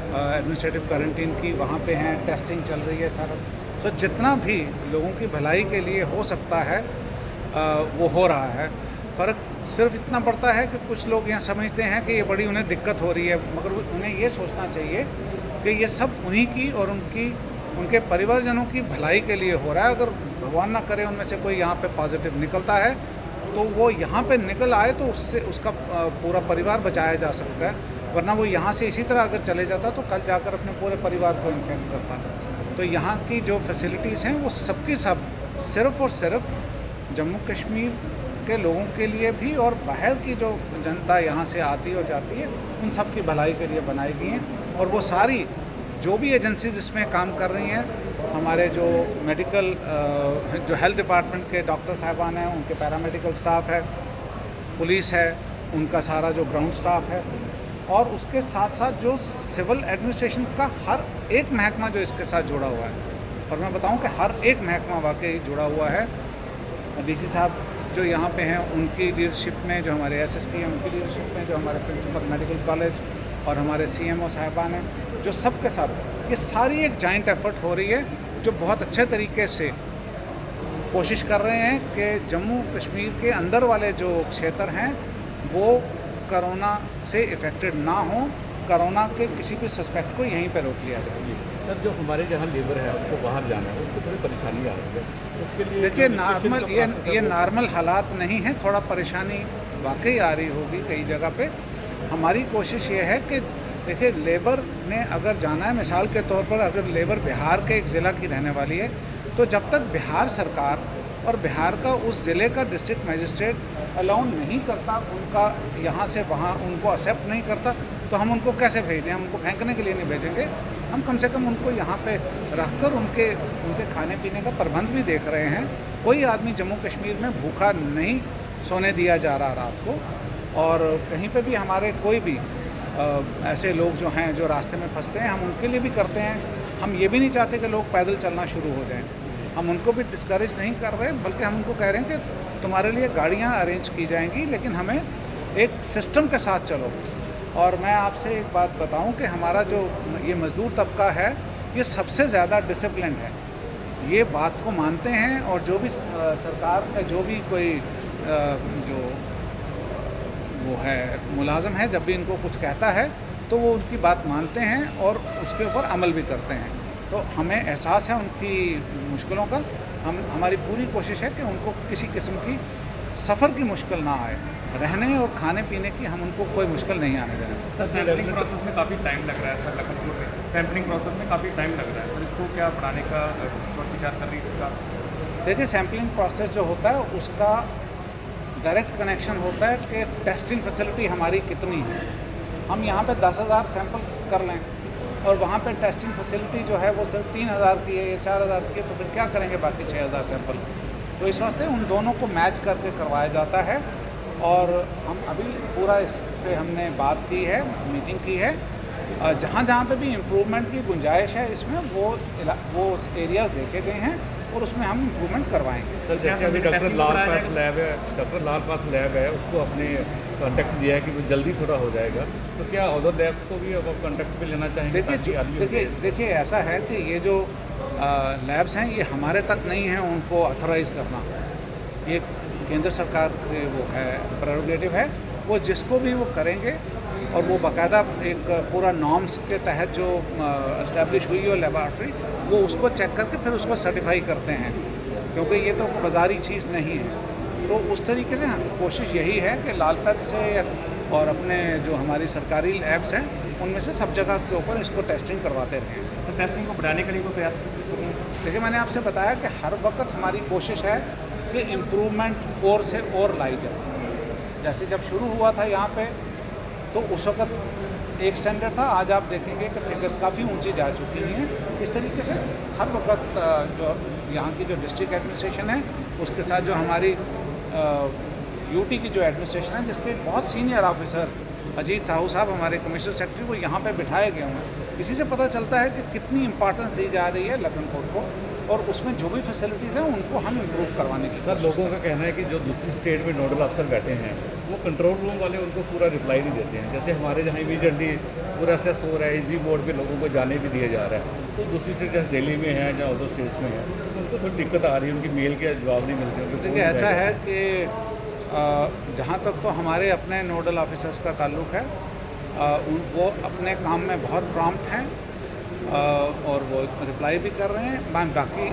J: एडमिनिस्ट्रेटिव क्वारंटीन की, वहाँ पे हैं, टेस्टिंग चल रही है सारा। तो जितना भी लोगों की भलाई के लिए हो सकता है वो हो रहा है। फ़र्क सिर्फ इतना पड़ता है कि कुछ लोग यहाँ समझते हैं कि ये बड़ी उन्हें दिक्कत हो रही है, मगर उन्हें ये सोचना चाहिए कि ये सब उन्हीं की और उनके परिवारजनों की भलाई के लिए हो रहा है। अगर भगवान ना करे उनमें से कोई यहाँ पे पॉजिटिव निकलता है तो वो यहाँ पे निकल आए तो उससे उसका पूरा परिवार बचाया जा सकता है, वरना वो यहाँ से इसी तरह अगर चले जाता तो कल जाकर अपने पूरे परिवार को इन्फेक्ट करता। तो यहाँ की जो फैसिलिटीज़ हैं वो सबकी सब सिर्फ़ और सिर्फ जम्मू कश्मीर के लोगों के लिए भी और बाहर की जो जनता यहाँ से आती और जाती है उन सब की भलाई के लिए बनाई गई हैं। और वो सारी जो भी एजेंसीज इसमें काम कर रही हैं, हमारे जो मेडिकल जो हेल्थ डिपार्टमेंट के डॉक्टर साहिबान हैं, उनके पैरामेडिकल स्टाफ है, पुलिस है, उनका सारा जो ग्राउंड स्टाफ है, और उसके साथ साथ जो सिविल एडमिनिस्ट्रेशन का हर एक महकमा जो इसके साथ जुड़ा हुआ है। और मैं बताऊं कि हर एक महकमा वाकई जुड़ा हुआ है। डीसी साहब जो यहाँ पे हैं उनकी लीडरशिप में, जो हमारे एसएसपी हैं उनकी लीडरशिप में, जो हमारे प्रिंसिपल मेडिकल कॉलेज और हमारे सीएमओ साहिबान हैं, जो सबके साथ ये सारी एक जॉइंट एफर्ट हो रही है, जो बहुत अच्छे तरीके से कोशिश कर रहे हैं कि जम्मू कश्मीर के अंदर वाले जो क्षेत्र हैं वो कोरोना से इफ़ेक्टेड ना हो, कोरोना के किसी भी सस्पेक्ट को यहीं पर रोक लिया जाए।
N: सर, जो हमारे जहाँ लेबर है उनको बाहर जाना है, उसको थोड़ी परेशानी आ रही है, उसके लिए
J: देखिए नॉर्मल ये नॉर्मल हालात नहीं है, थोड़ा परेशानी वाकई आ रही होगी कई जगह पे। हमारी कोशिश ये है कि देखिए लेबर ने अगर जाना है, मिसाल के तौर पर अगर लेबर बिहार के एक ज़िला की रहने वाली है, तो जब तक बिहार सरकार और बिहार का उस ज़िले का डिस्ट्रिक्ट मजिस्ट्रेट अलाउ नहीं करता, उनका यहाँ से वहाँ उनको एक्सेप्ट नहीं करता, तो हम उनको कैसे भेज दें? हम उनको फेंकने के लिए नहीं भेजेंगे। हम कम से कम उनको यहाँ पे रखकर उनके खाने पीने का प्रबंध भी देख रहे हैं। कोई आदमी जम्मू कश्मीर में भूखा नहीं सोने दिया जा रहा रात को, और कहीं पे भी हमारे कोई भी ऐसे लोग जो हैं जो रास्ते में फंसते हैं, हम उनके लिए भी करते हैं। हम ये भी नहीं चाहते कि लोग पैदल चलना शुरू हो जाएं, हम उनको भी डिस्करेज नहीं कर रहे, बल्कि हम उनको कह रहे हैं कि तुम्हारे लिए गाड़ियाँ अरेंज की जाएंगी, लेकिन हमें एक सिस्टम के साथ चलो। और मैं आपसे एक बात बताऊं कि हमारा जो ये मज़दूर तबका है ये सबसे ज़्यादा डिसिप्लिन है, ये बात को मानते हैं, और जो भी सरकार का जो भी कोई जो वो है मुलाजम है, जब भी इनको कुछ कहता है तो वो उनकी बात मानते हैं और उसके ऊपर अमल भी करते हैं। तो हमें एहसास है उनकी मुश्किलों का। हमारी पूरी कोशिश है कि उनको किसी किस्म की सफ़र की मुश्किल ना आए, रहने और खाने पीने की हम उनको कोई मुश्किल नहीं आने देना।
N: सर, सैम्पलिंग प्रोसेस में काफ़ी टाइम लग रहा है सर, लखनपुर में सैम्पलिंग प्रोसेस में काफ़ी टाइम लग रहा है सर, इसको क्या बढ़ाने का विचार कर रही है इसका?
J: देखिए सैम्पलिंग प्रोसेस जो होता है उसका डायरेक्ट कनेक्शन होता है कि टेस्टिंग फैसिलिटी हमारी कितनी है। हम यहाँ पे 10,000 सैंपल कर लें और वहाँ पे टेस्टिंग फैसिलिटी जो है वो सिर्फ 3,000 की है या 4,000 की है, तो फिर क्या करेंगे बाकी 6,000 सैंपल? तो इस वास्ते उन दोनों को मैच करके करवाया जाता है। और हम अभी पूरा इस पे हमने बात की है, मीटिंग की है, जहाँ जहाँ पे भी इम्प्रूवमेंट की गुंजाइश है इसमें वो एरियाज़ देखे गए हैं और उसमें हम इम्प्रूवमेंट करवाएंगे।
N: सर, जैसे अभी डॉक्टर लाल पाथ लैब है उसको अपने कॉन्टैक्ट दिया है कि वो जल्दी थोड़ा हो जाएगा, तो क्या अदर लैब्स को भी अब कॉन्टैक्ट पे लेना चाहेंगे?
J: देखिए ऐसा है कि ये जो लैब्स हैं ये हमारे तक नहीं है उनको ऑथराइज़ करना, ये केंद्र सरकार के वो है प्रेरोगेटिव है, वो जिसको भी वो करेंगे और वो बाकायदा एक पूरा नॉर्म्स के तहत जो इस्टेब्लिश हुई है लेबॉर्ट्री, वो उसको चेक करके फिर उसको सर्टिफाई करते हैं, क्योंकि ये तो बाज़ारी चीज़ नहीं है। तो उस तरीके से कोशिश यही है कि लालपत से और अपने जो हमारी सरकारी लैब्स हैं उनमें से सब जगह के ऊपर इसको टेस्टिंग करवाते रहें।
N: सर, टेस्टिंग को बढ़ाने के लिए कोई प्रयास?
J: देखिए मैंने आपसे बताया कि हर वक्त हमारी कोशिश है कि इम्प्रूवमेंट और से और लाई जाए। जैसे जब शुरू हुआ था यहाँ पे तो उस वक्त एक स्टैंडर्ड था, आज आप देखेंगे कि फिगर्स काफ़ी ऊंची जा चुकी हैं। इस तरीके से हर वक्त जो यहाँ की जो डिस्ट्रिक्ट एडमिनिस्ट्रेशन है उसके साथ जो हमारी यूटी की जो एडमिनिस्ट्रेशन है, जिसके बहुत सीनियर ऑफिसर अजीत साहू साहब हमारे कमिश्नर सेक्रेटरी वो यहाँ पे बिठाए गए हैं। इसी से पता चलता है कि कितनी इंपॉर्टेंस दी जा रही है लखनपुर को, और उसमें जो भी फैसिलिटीज़ हैं उनको हम इम्प्रूव करवाने की।
N: सर, लोगों का कहना है कि जो दूसरी स्टेट में नोडल अफसर बैठे हैं वो कंट्रोल रूम वाले उनको पूरा रिप्लाई नहीं देते हैं। जैसे हमारे जहाँ इमीडिएटली पूरा असेस हो रहा है, इजी बोर्ड पे लोगों को जाने भी दिया जा रहा है, तो दूसरी स्टेट जैसे दिल्ली में है या अदर स्टेट्स में है उनको थोड़ी दिक्कत आ रही है, उनकी मेल के जवाब नहीं मिलते।
J: देखिए ऐसा है कि जहाँ तक तो हमारे अपने नोडल ऑफिसर्स का ताल्लुक़ है, वो अपने काम में बहुत प्रॉम्प्ट हैं और वो रिप्लाई भी कर रहे हैं। मैं बाकी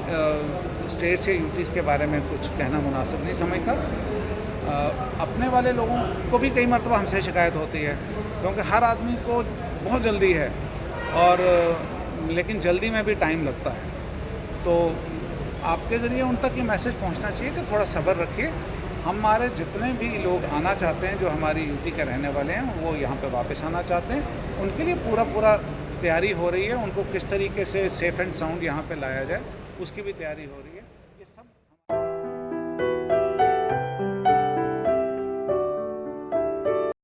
J: स्टेट्स या यूटीज़ के बारे में कुछ कहना मुनासिब नहीं समझता। अपने वाले लोगों को भी कई मरतबा हमसे शिकायत होती है, क्योंकि हर आदमी को बहुत जल्दी है और लेकिन जल्दी में भी टाइम लगता है। तो आपके ज़रिए उन तक ये मैसेज पहुंचना चाहिए कि थोड़ा सब्र रखिए। हमारे जितने भी लोग आना चाहते हैं जो हमारी यूटी के रहने वाले हैं वो यहाँ पे वापस आना चाहते हैं, उनके लिए पूरा तैयारी हो रही है। उनको किस तरीके से सेफ़ एंड साउंड यहाँ पे लाया जाए उसकी भी तैयारी हो रही है।